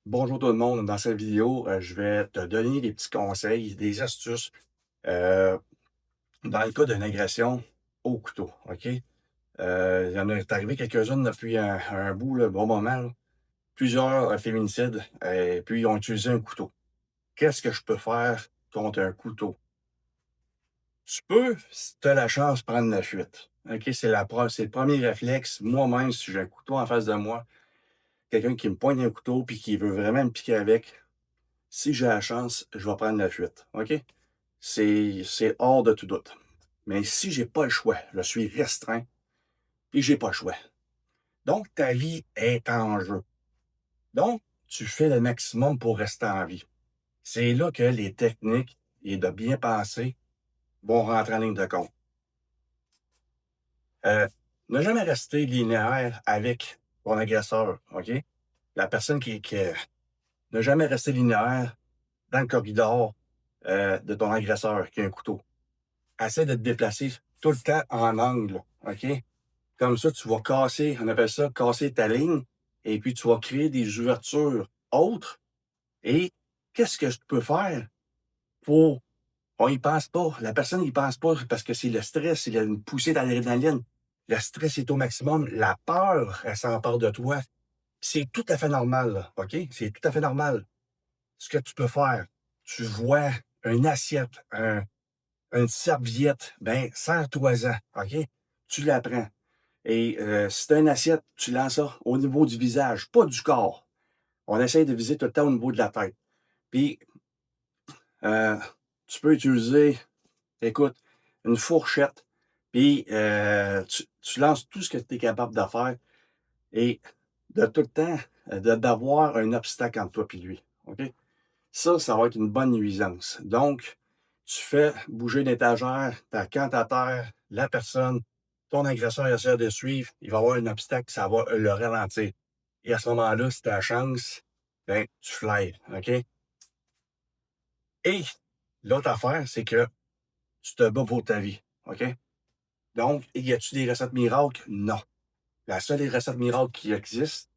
Bonjour tout le monde. Dans cette vidéo, je vais te donner des petits conseils, des astuces euh, dans le cas d'une agression au couteau. OK? Il y en est arrivé quelques-unes depuis un bout, là, bon moment, là. Plusieurs féminicides, puis ils ont utilisé un couteau. Qu'est-ce que je peux faire contre un couteau? Tu peux, si tu as la chance, prendre la fuite. OK? C'est le premier réflexe. Moi-même, si j'ai un couteau en face de moi, quelqu'un qui me pointe un couteau puis qui veut vraiment me piquer avec, si j'ai la chance, je vais prendre la fuite. OK? C'est hors de tout doute. Mais si j'ai pas le choix, je suis restreint et j'ai pas le choix. Donc, ta vie est en jeu. Donc, tu fais le maximum pour rester en vie. C'est là que les techniques et de bien penser vont rentrer en ligne de compte. Euh, Ne jamais rester linéaire avec ton agresseur, OK? La personne ne jamais rester linéaire dans le corridor de ton agresseur qui a un couteau. Essaie de te déplacer tout le temps en angle, OK? Comme ça, tu vas casser, on appelle ça casser ta ligne, et puis tu vas créer des ouvertures autres. Et qu'est-ce que je peux faire pour. On y pense pas. La personne n'y pense pas parce que c'est le stress, il y a une poussée d'adrénaline. Le stress est au maximum. La peur, elle s'empare de toi. C'est tout à fait normal, là, OK? C'est tout à fait normal. Ce que tu peux faire, tu vois une assiette, une serviette, ben, serre-toi-en, OK? Tu la prends. Et si tu as une assiette, tu lances ça au niveau du visage, pas du corps. On essaye de viser tout le temps au niveau de la tête. Puis, euh, tu peux utiliser, écoute, une fourchette, puis tu lances tout ce que tu es capable de faire et de tout le temps, d'avoir un obstacle entre toi et lui. OK? Ça va être une bonne nuisance. Donc, tu fais bouger une étagère, tu accantes à terre, la personne, ton agresseur essaie de suivre, il va y avoir un obstacle, ça va le ralentir. Et à ce moment-là, si tu as la chance, ben, tu fly, OK? Et l'autre affaire, c'est que tu te bats pour ta vie, OK? Donc, y a-tu des recettes miracles? Non. La seule recette miracle qui existe,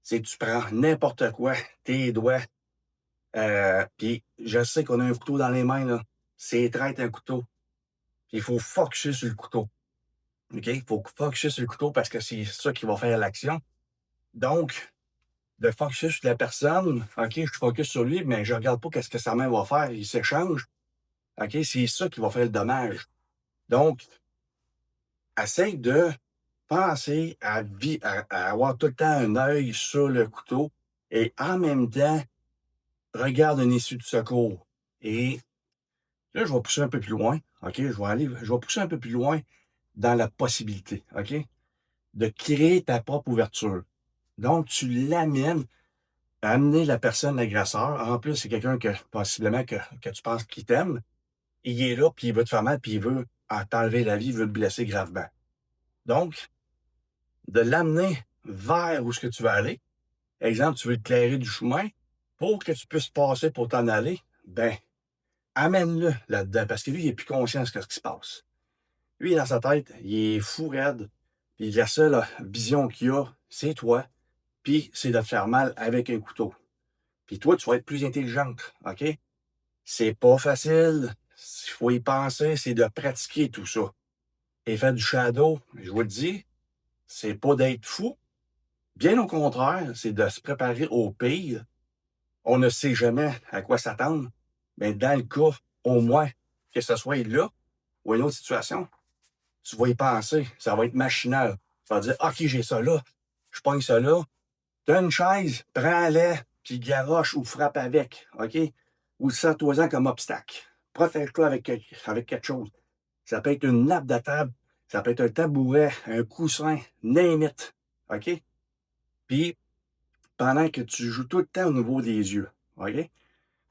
c'est que tu prends n'importe quoi, tes doigts, puis je sais qu'on a un couteau dans les mains, là. C'est traite un couteau. Puis il faut focusser sur le couteau. OK? Il faut focusser sur le couteau parce que c'est ça qui va faire l'action. Donc, de focusser sur la personne, OK, je focus sur lui, mais je regarde pas qu'est-ce que sa main va faire. Il s'échange. OK? C'est ça qui va faire le dommage. Donc, essaye de penser à avoir tout le temps un œil sur le couteau et en même temps, regarde une issue de secours. Et là, je vais pousser un peu plus loin. OK? Je vais pousser un peu plus loin dans la possibilité. OK? De créer ta propre ouverture. Donc, tu l'amènes à amener la personne, l'agresseur. En plus, c'est quelqu'un que possiblement que tu penses qu'il t'aime. Il est là, puis il veut te faire mal, puis il veut t'enlever la vie, il veut te blesser gravement. Donc, de l'amener vers où ce que tu veux aller. Exemple, tu veux te clairer du chemin pour que tu puisses passer pour t'en aller. Ben, amène-le là-dedans, parce que lui, il n'est plus conscient de ce qui se passe. Lui, dans sa tête, il est fou raide. Puis la seule vision qu'il a, c'est toi. Puis c'est de te faire mal avec un couteau. Puis toi, tu vas être plus intelligente, OK? C'est pas facile. Il faut y penser, c'est de pratiquer tout ça. Et faire du shadow, je vous le dis, c'est pas d'être fou. Bien au contraire, c'est de se préparer au pire. On ne sait jamais à quoi s'attendre. Mais dans le cas, au moins, que ce soit là ou une autre situation, tu vas y penser. Ça va être machinal. Tu vas dire, OK, j'ai ça là. Je pogne ça là. T'as une chaise, prends-la, puis garoche ou frappe avec, OK? Ou sers-toi-en comme obstacle. Protège-toi avec quelque chose. Ça peut être une nappe de table, ça peut être un tabouret, un coussin, name it, OK? Puis, pendant que tu joues tout le temps au niveau des yeux, OK?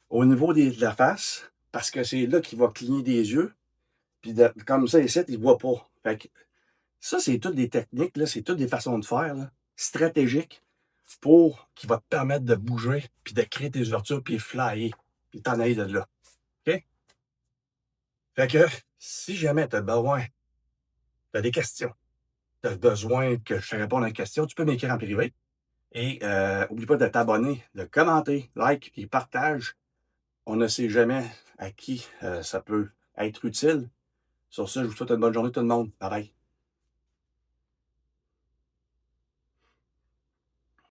Au niveau de la face, parce que c'est là qu'il va cligner des yeux, puis comme ça, ici, il ne voit pas. Fait que ça, c'est toutes des techniques, là, c'est toutes des façons de faire, là, stratégiques qui va te permettre de bouger, puis de créer tes ouvertures, puis flyer, puis t'en aller de là. OK? Fait que si jamais tu as besoin, tu as des questions, tu as besoin que je te réponde à une question, tu peux m'écrire en privé. Et oublie pas de t'abonner, de commenter, like et partage. On ne sait jamais à qui ça peut être utile. Sur ce, je vous souhaite une bonne journée tout le monde. Bye bye.